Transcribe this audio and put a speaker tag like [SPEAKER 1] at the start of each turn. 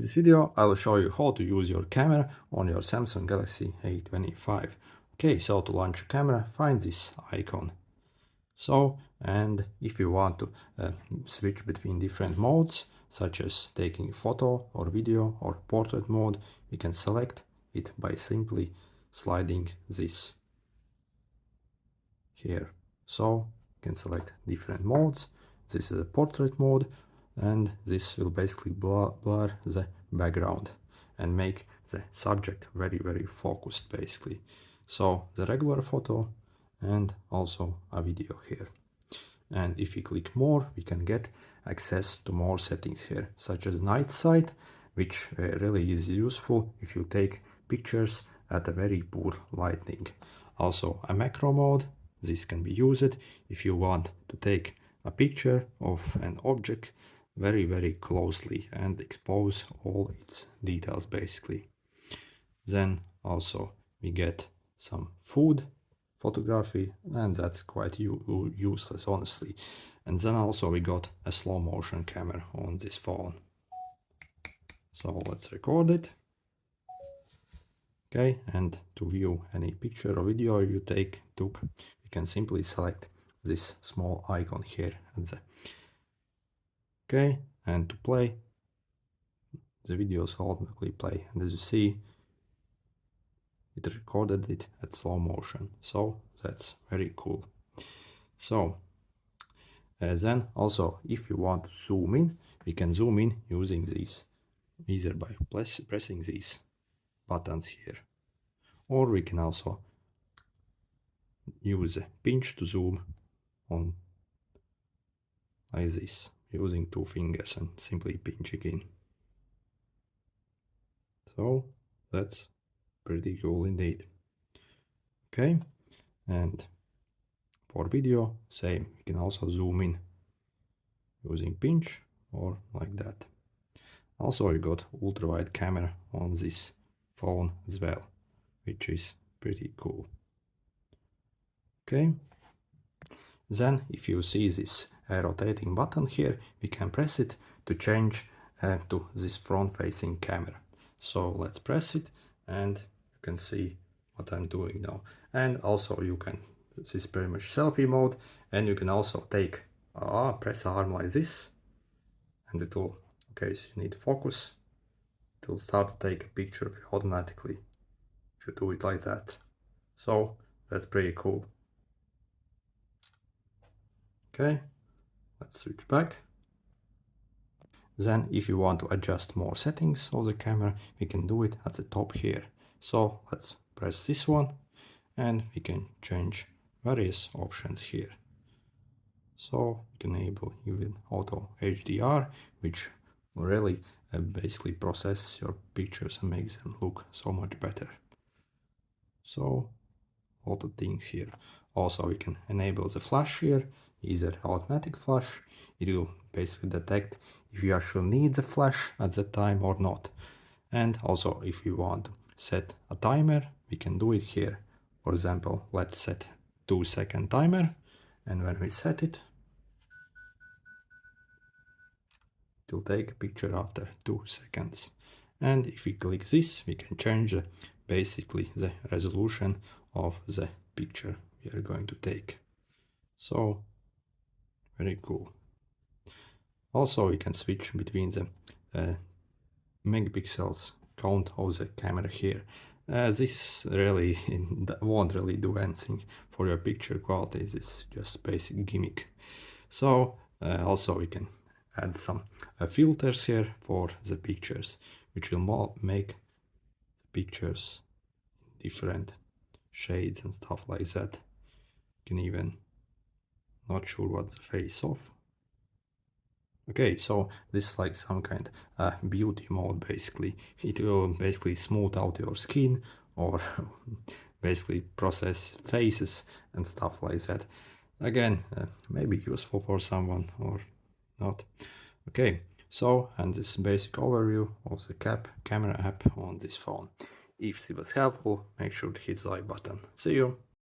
[SPEAKER 1] this video, I will show you how to use your camera on your Samsung Galaxy A25. Okay, so to launch a camera, find this icon. And if you want to switch between different modes, such as taking photo or video or portrait mode, you can select it by simply sliding this here. So you can select different modes. This is a portrait mode, and this will basically blur the background and make the subject very focused basically. So the regular photo and also a video here. And if we click more, we can get access to more settings here, such as night sight, which really is useful if you take pictures at a very poor lighting. Also a macro mode. This can be used if you want to take a picture of an object very closely and expose all its details basically. Then also we get some food photography, and that's quite useless honestly. And then also we got a slow motion camera on this phone. So let's record it. Okay, and to view any picture or video you took, you can simply select this small icon here at the okay, and to play, the videos automatically play, and as you see, it recorded it at slow motion, so that's very cool. So then also, if you want to zoom in, we can zoom in using these, either by pressing these buttons here, or we can also use a pinch to zoom on like this, using two fingers and simply pinching in. So that's pretty cool indeed. Okay, and for video, same, you can also zoom in using pinch or like that. Also, you got ultra wide camera on this phone as well, which is pretty cool. Okay, then if you see this rotating button here, we can press it to change to this front facing camera. So let's press it, and you can see what I'm doing now. And also you can, this is pretty much selfie mode, and you can also take press a arm like this, and it will, okay, so you need focus, it will start to take a picture of you automatically if you do it like that. So that's pretty cool. Okay, let's switch back. Then if you want to adjust more settings of the camera, we can do it at the top here. So let's press this one, and we can change various options here. So you can enable even auto HDR, which really basically process your pictures and makes them look so much better. So all the things here. Also we can enable the flash here, either automatic flash. It will basically detect if you actually need the flash at that time or not. And also if you want to set a timer, we can do it here. For example, let's set 2-second timer, and when we set it, it will take a picture after 2 seconds. And if we click this, we can change basically the resolution of the picture we are going to take. So very cool. Also we can switch between the megapixels count of the camera here. This really won't really do anything for your picture quality. This is just basic gimmick. So also we can add some filters here for the pictures, which will make the pictures different shades and stuff like that. You can even, not sure what's the face of. Okay, so this is like some kind of beauty mode basically. It will basically smooth out your skin, or basically process faces and stuff like that. Again, maybe useful for someone or not. Okay, so, and this basic overview of the camera app on this phone. If it was helpful, make sure to hit the like button. See you!